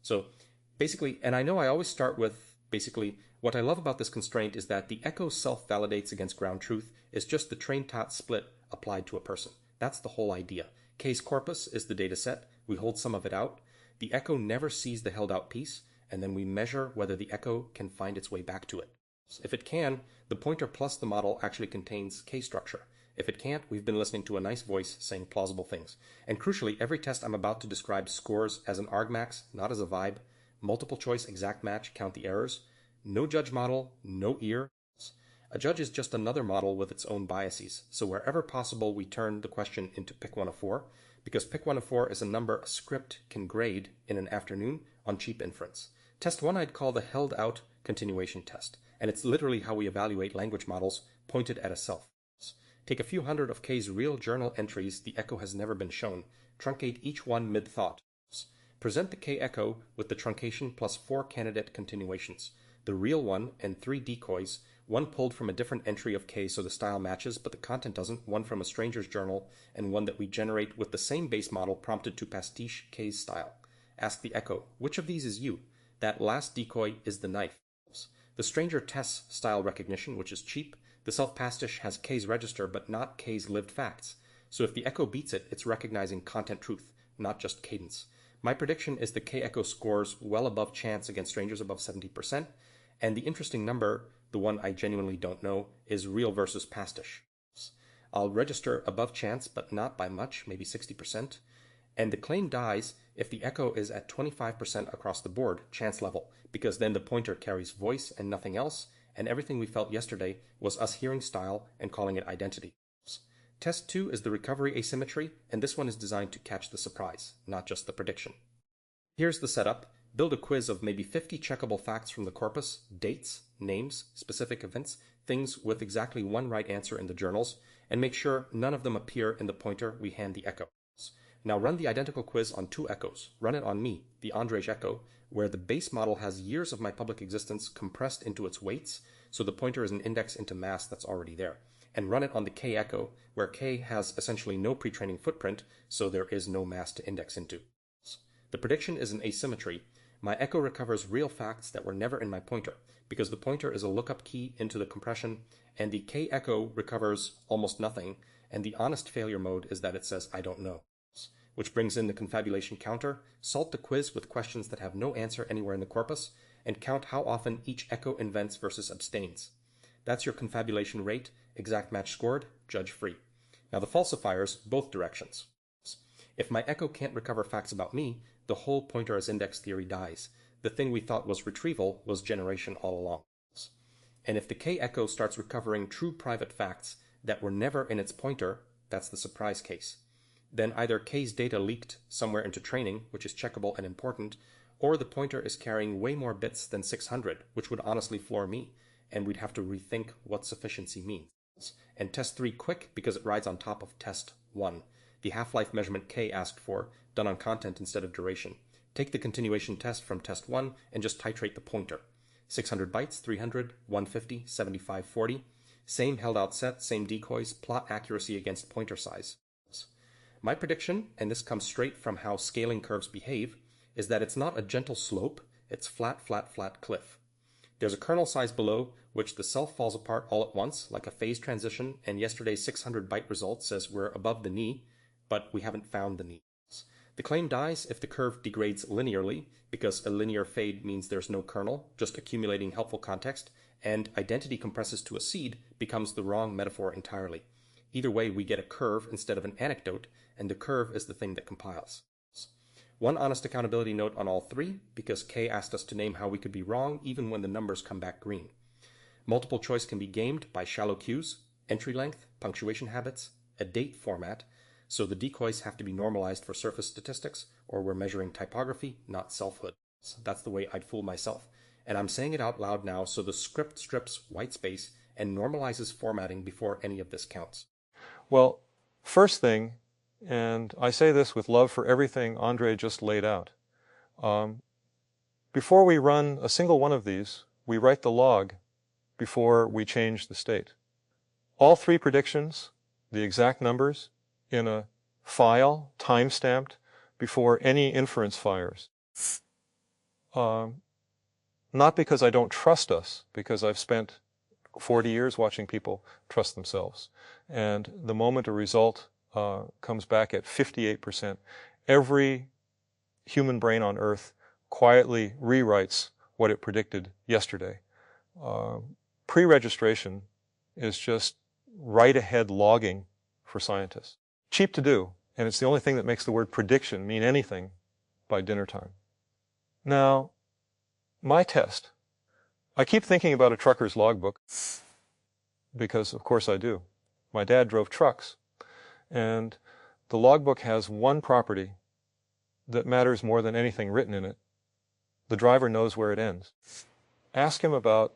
So basically, and I know I always start with basically, what I love about this constraint is that the echo self-validates against ground truth is just the train-tot split applied to a person. That's the whole idea. K's corpus is the data set. We hold some of it out. The echo never sees the held out piece, and then we measure whether the echo can find its way back to it. If it can, the pointer plus the model actually contains K structure. If it can't, we've been listening to a nice voice saying plausible things. And crucially, every test I'm about to describe scores as an argmax, not as a vibe. Multiple choice exact match, count the errors. No judge model, no ear. A judge is just another model with its own biases. So wherever possible, we turn the question into pick one of four, because pick one of four is a number a script can grade in an afternoon on cheap inference. Test one I'd call the held out continuation test, and it's literally how we evaluate language models pointed at a self. Take a few hundred of K's real journal entries the echo has never been shown, truncate each one mid-thought. Present the K echo with the truncation plus 4 candidate continuations, the real one and 3 decoys, one pulled from a different entry of K so the style matches but the content doesn't, one from a stranger's journal, and one that we generate with the same base model prompted to pastiche K's style. Ask the echo, which of these is you? That last decoy is the knife. The stranger tests style recognition, which is cheap. The self-pastiche has K's register, but not K's lived facts. So if the echo beats it, it's recognizing content truth, not just cadence. My prediction is the K echo scores well above chance against strangers above 70%, and the interesting number, the one I genuinely don't know, is real versus pastiche. I'll register above chance, but not by much, maybe 60%. And the claim dies if the echo is at 25% across the board, chance level, because then the pointer carries voice and nothing else, and everything we felt yesterday was us hearing style and calling it identity. Test 2 is the recovery asymmetry, and this one is designed to catch the surprise, not just the prediction. Here's the setup. Build a quiz of maybe 50 checkable facts from the corpus, dates, names, specific events, things with exactly one right answer in the journals, and make sure none of them appear in the pointer we hand the echo. Now run the identical quiz on 2 echoes. Run it on me, the Andrej echo, where the base model has years of my public existence compressed into its weights, so the pointer is an index into mass that's already there. And run it on the K echo, where K has essentially no pre-training footprint, so there is no mass to index into. The prediction is an asymmetry. My echo recovers real facts that were never in my pointer, because the pointer is a lookup key into the compression, and the K echo recovers almost nothing, and the honest failure mode is that it says I don't know. Which brings in the confabulation counter. Salt the quiz with questions that have no answer anywhere in the corpus, and count how often each echo invents versus abstains. That's your confabulation rate, exact match scored, judge free. Now the falsifiers, both directions. If my echo can't recover facts about me, the whole pointer as index theory dies. The thing we thought was retrieval was generation all along. And if the K echo starts recovering true private facts that were never in its pointer, that's the surprise case. Then either K's data leaked somewhere into training, which is checkable and important, or the pointer is carrying way more bits than 600, which would honestly floor me, and we'd have to rethink what sufficiency means. And test 3 quick because it rides on top of test 1, the half-life measurement K asked for, done on content instead of duration. Take the continuation test from test 1 and just titrate the pointer. 600 bytes, 300, 150, 75, 40. Same held out set, same decoys, plot accuracy against pointer size. My prediction, and this comes straight from how scaling curves behave, is that it's not a gentle slope, it's flat, flat, flat cliff. There's a kernel size below which the self falls apart all at once, like a phase transition, and yesterday's 600 byte result says we're above the knee, but we haven't found the knee. The claim dies if the curve degrades linearly, because a linear fade means there's no kernel, just accumulating helpful context, and identity compresses to a seed becomes the wrong metaphor entirely. Either way, we get a curve instead of an anecdote, and the curve is the thing that compiles. One honest accountability note on all 3, because K asked us to name how we could be wrong even when the numbers come back green. Multiple choice can be gamed by shallow cues, entry length, punctuation habits, a date format, so the decoys have to be normalized for surface statistics, or we're measuring typography, not selfhood. So that's the way I'd fool myself. And I'm saying it out loud now so the script strips white space and normalizes formatting before any of this counts. Well, first thing, and I say this with love for everything Andrej just laid out, before we run a single one of these, we write the log before we change the state. All 3 predictions, the exact numbers, in a file, time-stamped, before any inference fires. not because I don't trust us, because I've spent 40 years watching people trust themselves. And the moment a result comes back at 58%, every human brain on Earth quietly rewrites what it predicted yesterday. Pre-registration is just right-ahead logging for scientists. Cheap to do, and it's the only thing that makes the word prediction mean anything by dinner time. Now, my test. I keep thinking about a trucker's logbook because, of course, I do. My dad drove trucks, and the logbook has one property that matters more than anything written in it. The driver knows where it ends. Ask him about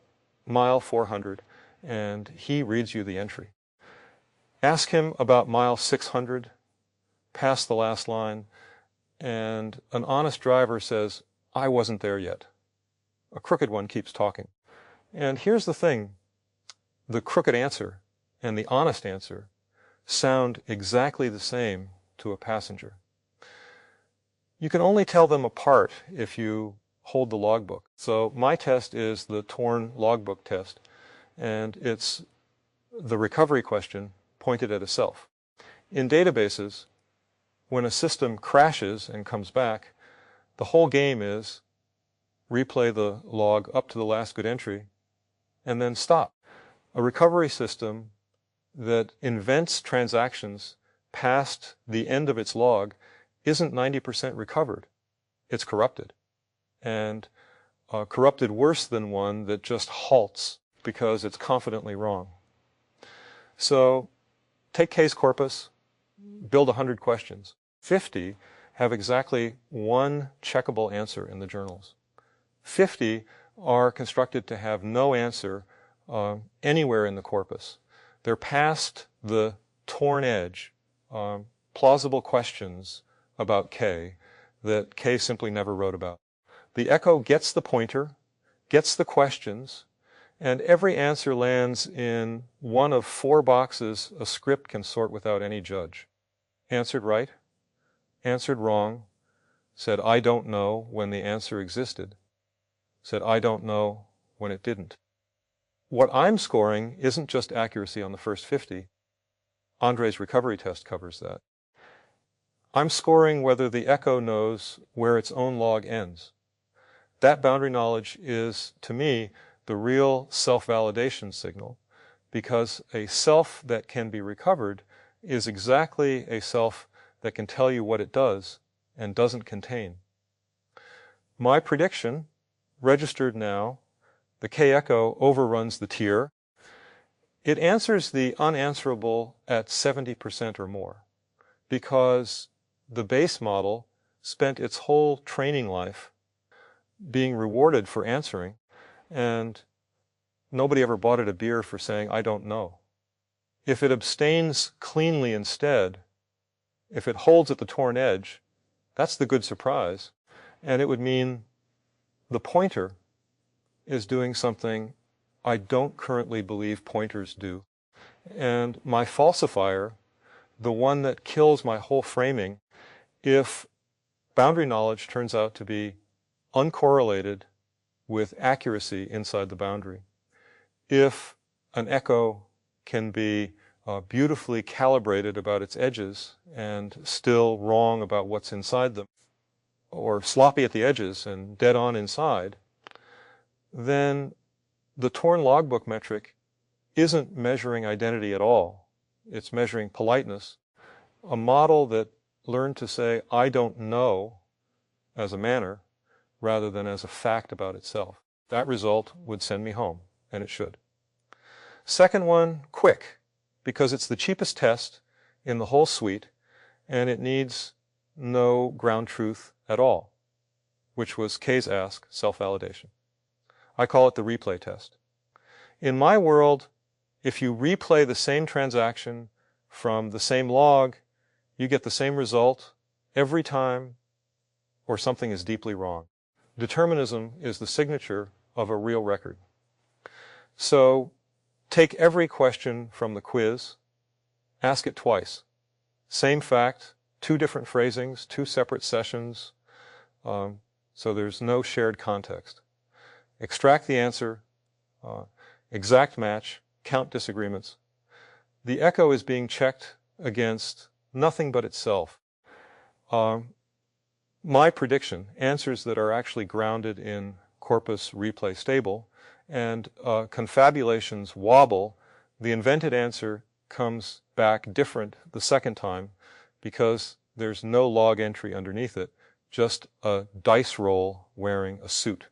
mile 400, and he reads you the entry. Ask him about mile 600, past the last line, and an honest driver says, I wasn't there yet. A crooked one keeps talking. And here's the thing. The crooked answer and the honest answer sound exactly the same to a passenger. You can only tell them apart if you hold the logbook. So my test is the torn logbook test, and it's the recovery question pointed at a self. In databases, when a system crashes and comes back, the whole game is replay the log up to the last good entry and then stop. A recovery system that invents transactions past the end of its log isn't 90% recovered. It's corrupted. And corrupted worse than one that just halts because it's confidently wrong. So take case corpus, build 100 questions. 50 have exactly one checkable answer in the journals. 50 are constructed to have no answer anywhere in the corpus. They're past the torn edge, plausible questions about K that K simply never wrote about. The echo gets the pointer, gets the questions, and every answer lands in one of 4 boxes a script can sort without any judge. Answered right, answered wrong, said I don't know when the answer existed, said I don't know when it didn't. What I'm scoring isn't just accuracy on the first 50. Andre's recovery test covers that. I'm scoring whether the echo knows where its own log ends. That boundary knowledge is, to me, the real self-validation signal, because a self that can be recovered is exactly a self that can tell you what it does and doesn't contain. My prediction, registered now, the K-echo overruns the tier. It answers the unanswerable at 70% or more, because the base model spent its whole training life being rewarded for answering, and nobody ever bought it a beer for saying, I don't know. If it abstains cleanly instead, if it holds at the torn edge, that's the good surprise, and it would mean the pointer is doing something I don't currently believe pointers do. And my falsifier, the one that kills my whole framing, if boundary knowledge turns out to be uncorrelated with accuracy inside the boundary, if an echo can be beautifully calibrated about its edges and still wrong about what's inside them, or sloppy at the edges and dead on inside, then the torn logbook metric isn't measuring identity at all. It's measuring politeness. A model that learned to say, I don't know, as a manner, rather than as a fact about itself. That result would send me home, and it should. Second one, quick, because it's the cheapest test in the whole suite, and it needs no ground truth at all, which was K's ask, self-validation. I call it the replay test. In my world, if you replay the same transaction from the same log, you get the same result every time, or something is deeply wrong. Determinism is the signature of a real record. So take every question from the quiz, ask it twice. Same fact, 2 different phrasings, 2 separate sessions, so there's no shared context. Extract the answer, exact match, count disagreements. The echo is being checked against nothing but itself. My prediction, answers that are actually grounded in corpus replay stable, and confabulations wobble, the invented answer comes back different the second time because there's no log entry underneath it, just a dice roll wearing a suit,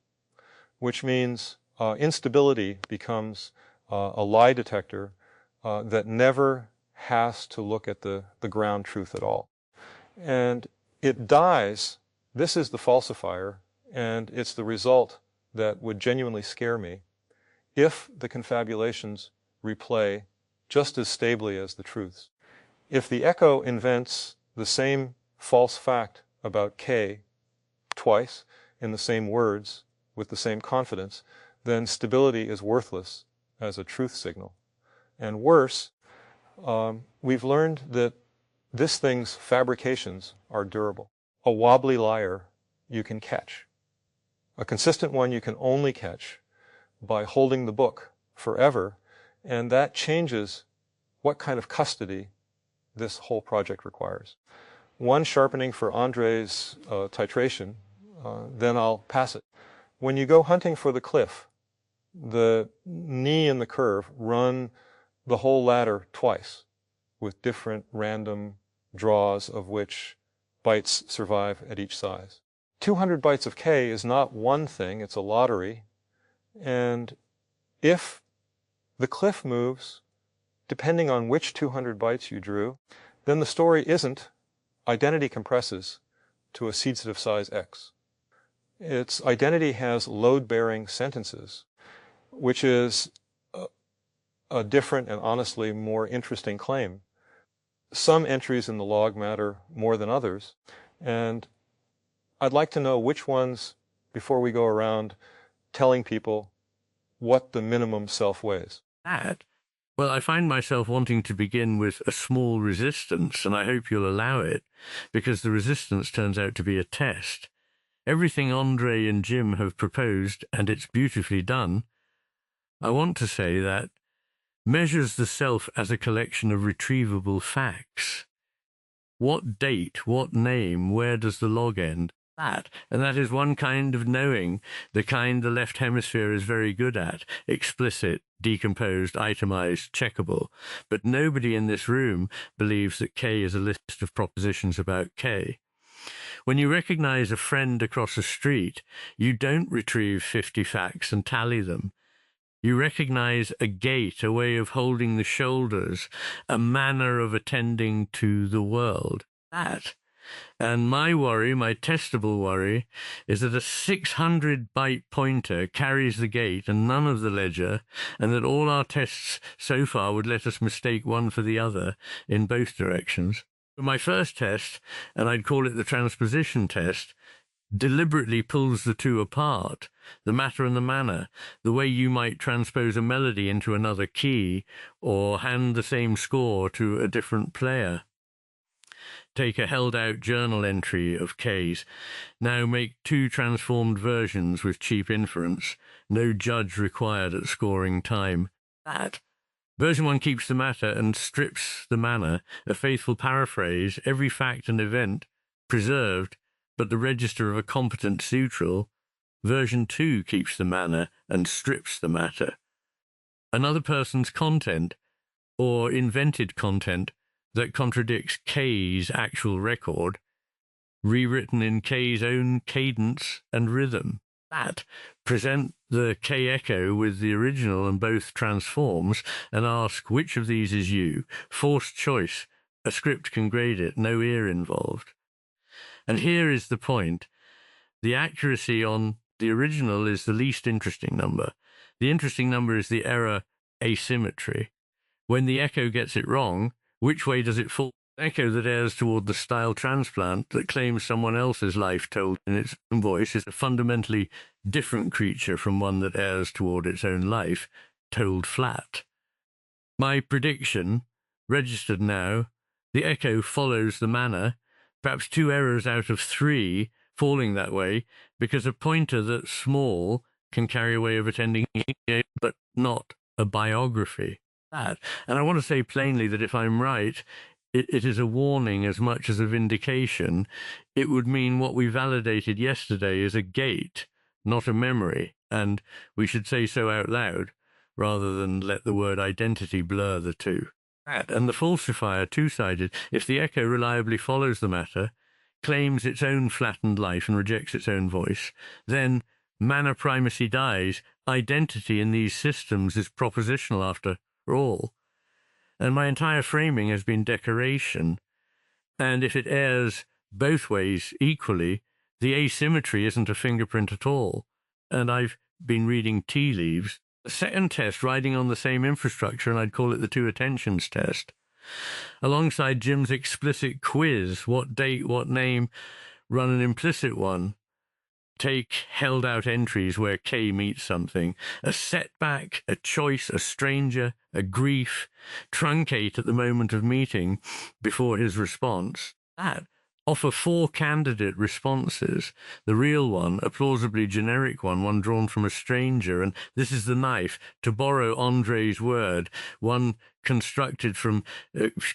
which means instability becomes a lie detector that never has to look at the ground truth at all. And it dies. This is the falsifier, and it's the result that would genuinely scare me if the confabulations replay just as stably as the truths. If the echo invents the same false fact about K twice in the same words with the same confidence, then stability is worthless as a truth signal. And worse, we've learned that this thing's fabrications are durable. A wobbly liar you can catch. A consistent one you can only catch by holding the book forever, and that changes what kind of custody this whole project requires. One sharpening for Andre's titration, then I'll pass it. When you go hunting for the cliff, the knee and the curve run the whole ladder twice with different random draws of which bytes survive at each size. 200 bytes of K is not one thing, it's a lottery. And if the cliff moves, depending on which 200 bytes you drew, then the story isn't identity compresses to a seed-set of size X. Its identity has load-bearing sentences, which is a different and honestly more interesting claim. Some entries in the log matter more than others, and I'd like to know which ones, before we go around telling people what the minimum self weighs. Well, I find myself wanting to begin with a small resistance, and I hope you'll allow it, because the resistance turns out to be a test. Everything Andre and Jim have proposed, and it's beautifully done, I want to say that measures the self as a collection of retrievable facts. What date, what name, where does the log end? And that is one kind of knowing, the kind the left hemisphere is very good at, explicit, decomposed, itemized, checkable. But nobody in this room believes that K is a list of propositions about K. When you recognize a friend across the street, you don't retrieve 50 facts and tally them. You recognize a gait, a way of holding the shoulders, a manner of attending to the world. And my worry, my testable worry, is that a 600-byte pointer carries the gate and none of the ledger, and that all our tests so far would let us mistake one for the other in both directions. My first test, and I'd call it the transposition test, deliberately pulls the two apart, the matter and the manner, the way you might transpose a melody into another key or hand the same score to a different player. Take a held-out journal entry of K's. Now make two transformed versions with cheap inference. No judge required at scoring time. Version 1 keeps the matter and strips the manner, a faithful paraphrase, every fact and event preserved, but the register of a competent sutural. Version 2 keeps the manner and strips the matter. Another person's content, or invented content, that contradicts K's actual record, rewritten in K's own cadence and rhythm. Present the K echo with the original and both transforms, and ask which of these is you. Forced choice. A script can grade it, no ear involved. And here is the point. The accuracy on the original is the least interesting number. The interesting number is the error asymmetry. When the echo gets it wrong, which way does it fall? The echo that errs toward the style transplant that claims someone else's life told in its own voice is a fundamentally different creature from one that errs toward its own life, told flat. My prediction, registered now, the echo follows the manner. Perhaps 2 errors out of 3 falling that way, because a pointer that's small can carry a way of attending, but not a biography. And I want to say plainly that if I'm right, it is a warning as much as a vindication. It would mean what we validated yesterday is a gate, not a memory, and we should say so out loud, rather than let the word identity blur the two. And the falsifier, two-sided, if the echo reliably follows the matter, claims its own flattened life and rejects its own voice, then manner primacy dies. Identity in these systems is propositional after all. And my entire framing has been decoration. And if it errs both ways equally, the asymmetry isn't a fingerprint at all. And I've been reading tea leaves. The second test, riding on the same infrastructure, and I'd call it the two attentions test, alongside Jim's explicit quiz, what date, what name, run an implicit one. Take held out entries where K meets something, a setback, a choice, a stranger, a grief, truncate at the moment of meeting before his response. That offer 4 candidate responses, the real one, a plausibly generic one drawn from a stranger, and this is the knife, to borrow Andre's word, one constructed from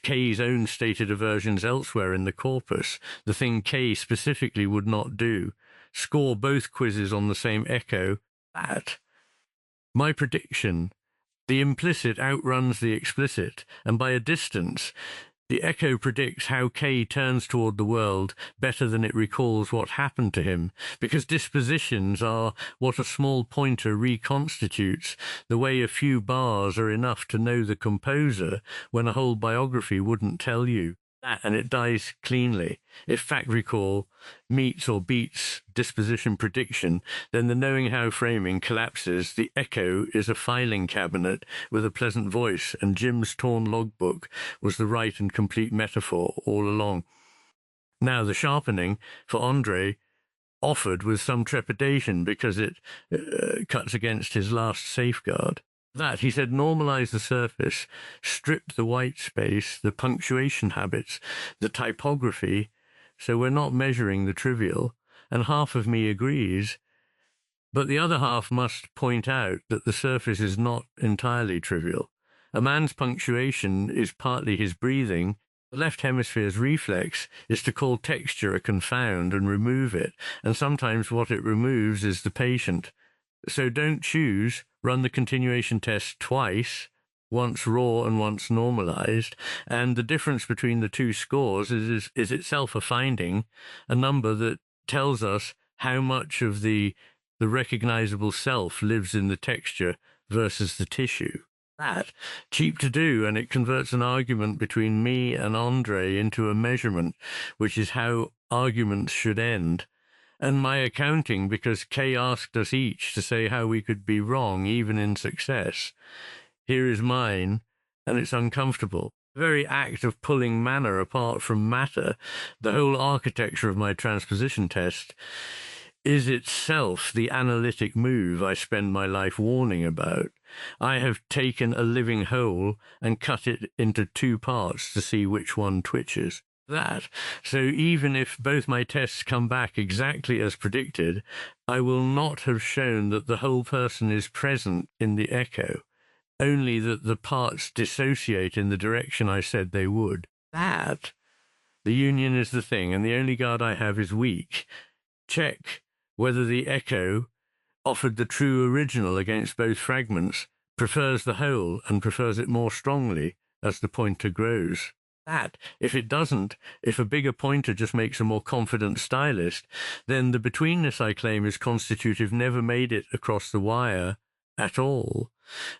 K's own stated aversions elsewhere in the corpus, the thing K specifically would not do. Score both quizzes on the same echo. That. My prediction. The implicit outruns the explicit, and by a distance, the echo predicts how K turns toward the world better than it recalls what happened to him, because dispositions are what a small pointer reconstitutes, the way a few bars are enough to know the composer when a whole biography wouldn't tell you. And it dies cleanly. If fact recall meets or beats disposition prediction, then the knowing how framing collapses. The echo is a filing cabinet with a pleasant voice, and Jim's torn logbook was the right and complete metaphor all along. Now the sharpening, for Andre, offered with some trepidation because it cuts against his last safeguard. That, he said, normalize the surface, strip the white space, the punctuation habits, the typography, so we're not measuring the trivial, and half of me agrees, but the other half must point out that the surface is not entirely trivial. A man's punctuation is partly his breathing. The left hemisphere's reflex is to call texture a confound and remove it, and sometimes what it removes is the patient. So don't choose, run the continuation test twice, once raw and once normalized, and the difference between the two scores is itself a finding, a number that tells us how much of the recognizable self lives in the texture versus the tissue. That, cheap to do, and it converts an argument between me and Andre into a measurement, which is how arguments should end. And my accounting, because Kay asked us each to say how we could be wrong, even in success. Here is mine, and it's uncomfortable. The very act of pulling manner apart from matter, the whole architecture of my transposition test, is itself the analytic move I spend my life warning about. I have taken a living whole and cut it into 2 parts to see which one twitches. That. So even if both my tests come back exactly as predicted, I will not have shown that the whole person is present in the echo, only that the parts dissociate in the direction I said they would. That. The union is the thing, and the only guard I have is weak. Check whether the echo, offered the true original against both fragments, prefers the whole and prefers it more strongly as the pointer grows. That, if it doesn't, if a bigger pointer just makes a more confident stylist, then the betweenness I claim is constitutive never made it across the wire at all,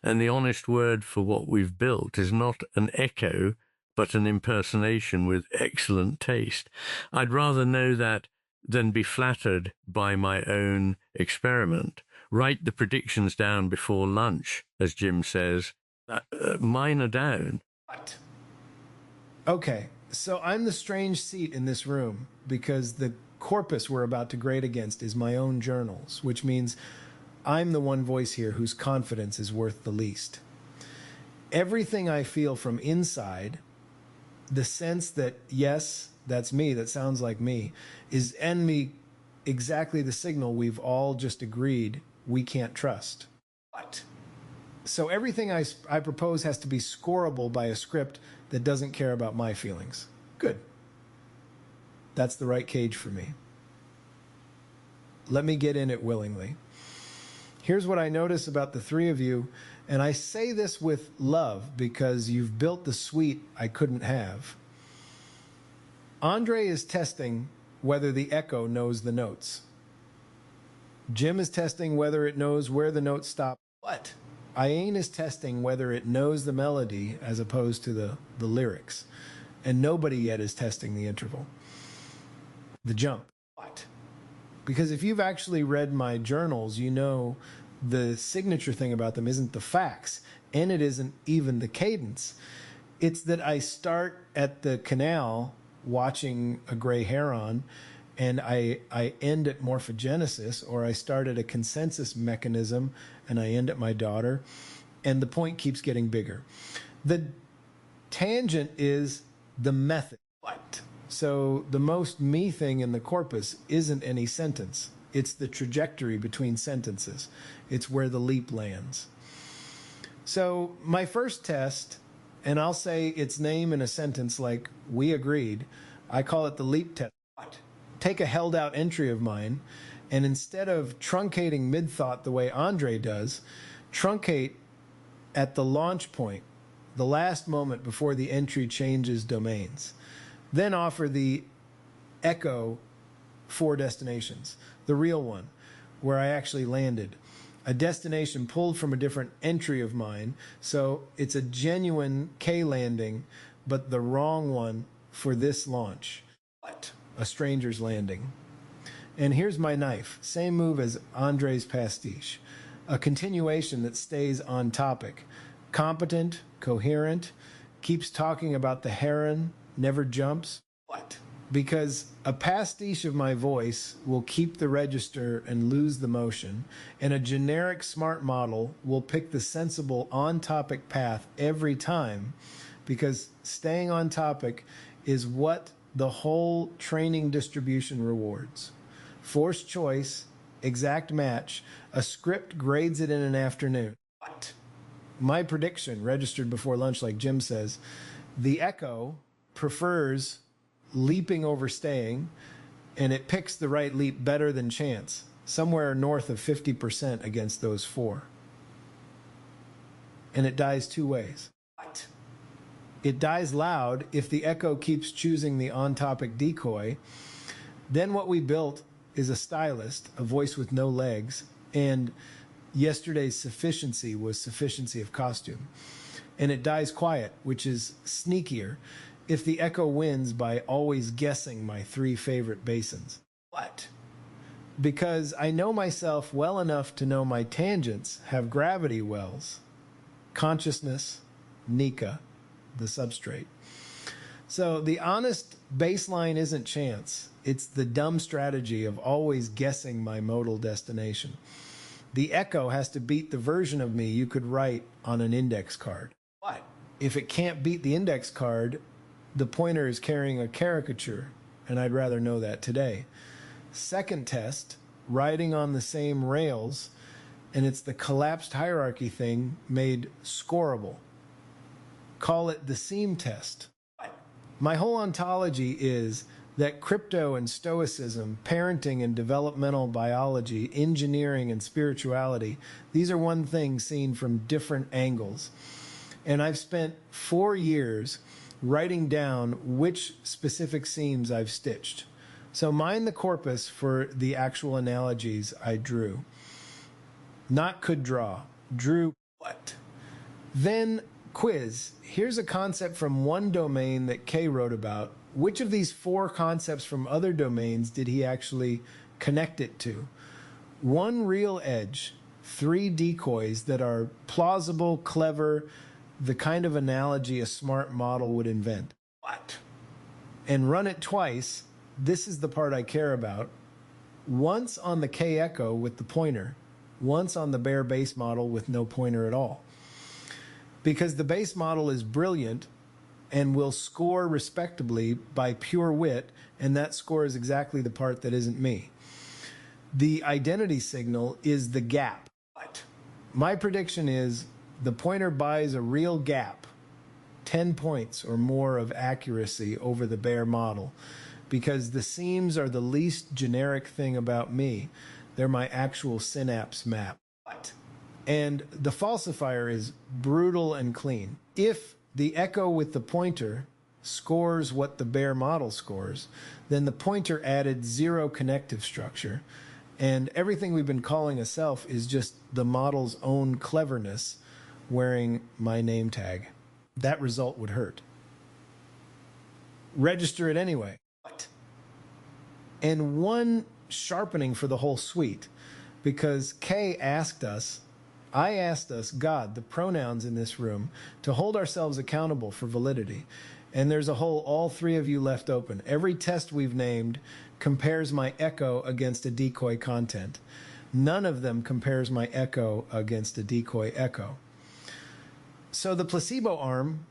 and the honest word for what we've built is not an echo, but an impersonation with excellent taste. I'd rather know that than be flattered by my own experiment. Write the predictions down before lunch, as Jim says. Mine are down. What? Okay, so I'm the strange seat in this room because the corpus we're about to grade against is my own journals, which means I'm the one voice here whose confidence is worth the least. Everything I feel from inside, the sense that, yes, that's me, that sounds like me, is enemy exactly the signal we've all just agreed we can't trust. What? So everything I propose has to be scoreable by a script that doesn't care about my feelings. Good. That's the right cage for me. Let me get in it willingly. Here's what I notice about the three of you, and I say this with love because you've built the suite I couldn't have. Andre is testing whether the echo knows the notes. Jim is testing whether it knows where the notes stop. What? Ian is testing whether it knows the melody as opposed to the lyrics. And nobody yet is testing the interval. The jump. What? Because if you've actually read my journals, you know the signature thing about them isn't the facts, and it isn't even the cadence. It's that I start at the canal watching a gray heron, and I end at morphogenesis, or I start at a consensus mechanism, and I end at my daughter, and the point keeps getting bigger. The tangent is the method. What? So the most me thing in the corpus isn't any sentence. It's the trajectory between sentences. It's where the leap lands. So my first test, and I'll say its name in a sentence like, we agreed, I call it the leap test. What? Take a held out entry of mine, and instead of truncating mid-thought the way Andre does, truncate at the launch point, the last moment before the entry changes domains. Then offer the echo 4 destinations. The real one, where I actually landed. A destination pulled from a different entry of mine, so it's a genuine K landing, but the wrong one for this launch. What? A stranger's landing. And here's my knife. Same move as Andre's pastiche. A continuation that stays on topic. Competent, coherent, keeps talking about the heron, never jumps. What? Because a pastiche of my voice will keep the register and lose the motion, and a generic smart model will pick the sensible on-topic path every time, because staying on topic is what the whole training distribution rewards. Forced choice, exact match, a script grades it in an afternoon. What? My prediction, registered before lunch like Jim says, the echo prefers leaping over staying, and it picks the right leap better than chance, somewhere north of 50% against those 4. And it dies 2 ways. What? It dies loud if the echo keeps choosing the on-topic decoy. Then what we built is a stylist, a voice with no legs, and yesterday's sufficiency was sufficiency of costume. And it dies quiet, which is sneakier, if the echo wins by always guessing my 3 favorite basins. What? Because I know myself well enough to know my tangents have gravity wells. Consciousness, Nika, the substrate. So the honest baseline isn't chance. It's the dumb strategy of always guessing my modal destination. The echo has to beat the version of me you could write on an index card. What? If it can't beat the index card, the pointer is carrying a caricature, and I'd rather know that today. Second test, riding on the same rails, and it's the collapsed hierarchy thing made scoreable. Call it the seam test. My whole ontology is that crypto and stoicism, parenting and developmental biology, engineering and spirituality, these are one thing seen from different angles. And I've spent 4 years writing down which specific seams I've stitched. So mind the corpus for the actual analogies I drew. Not could draw, drew what? Then quiz. Here's a concept from one domain that Kay wrote about. Which of these 4 concepts from other domains did he actually connect it to? 1 real edge, 3 decoys that are plausible, clever, the kind of analogy a smart model would invent. What? And run it twice. This is the part I care about. Once on the K echo with the pointer, once on the bare base model with no pointer at all. Because the base model is brilliant and will score respectably by pure wit, and that score is exactly the part that isn't me. The identity signal is the gap. My prediction is the pointer buys a real gap, 10 points or more of accuracy over the bare model, because the seams are the least generic thing about me. They're my actual synapse map. And the falsifier is brutal and clean. If the echo with the pointer scores what the bare model scores, then the pointer added 0 connective structure, and everything we've been calling a self is just the model's own cleverness wearing my name tag. That result would hurt. Register it anyway. And one sharpening for the whole suite, because Kay asked us, I asked us, God, the pronouns in this room, to hold ourselves accountable for validity. And there's a whole, all 3 of you left open. Every test we've named compares my echo against a decoy content. None of them compares my echo against a decoy echo. So the placebo arm,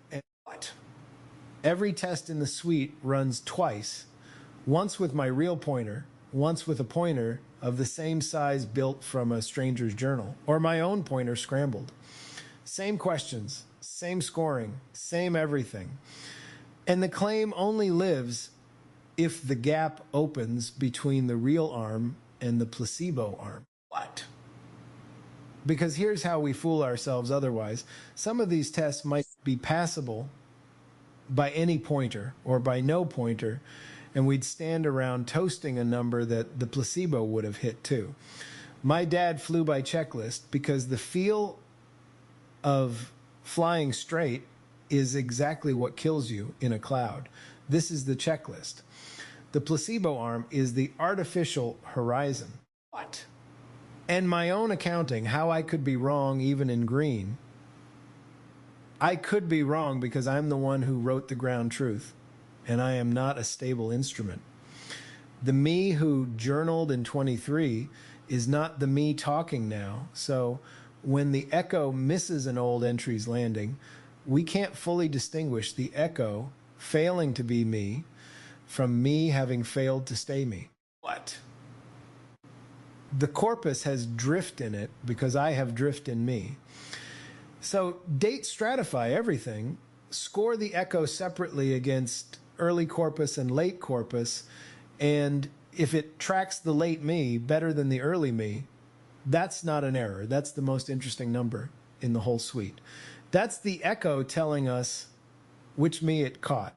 every test in the suite runs twice, once with my real pointer, once with a pointer of the same size built from a stranger's journal, or my own pointer scrambled. Same questions, same scoring, same everything. And the claim only lives if the gap opens between the real arm and the placebo arm. What? Because here's how we fool ourselves otherwise. Some of these tests might be passable by any pointer or by no pointer, and we'd stand around toasting a number that the placebo would have hit too. My dad flew by checklist because the feel of flying straight is exactly what kills you in a cloud. This is the checklist. The placebo arm is the artificial horizon. What? And my own accounting, how I could be wrong even in green. I could be wrong because I'm the one who wrote the ground truth, and I am not a stable instrument. The me who journaled in 23 is not the me talking now. So when the echo misses an old entry's landing, we can't fully distinguish the echo failing to be me from me having failed to stay me. What? The corpus has drift in it because I have drift in me. So date stratify everything, score the echo separately against early corpus and late corpus, and if it tracks the late me better than the early me, that's not an error. That's the most interesting number in the whole suite. That's the echo telling us which me it caught.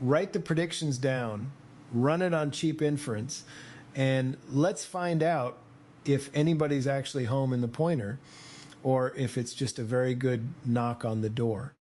Write the predictions down, run it on cheap inference, and let's find out if anybody's actually home in the pointer or if it's just a very good knock on the door.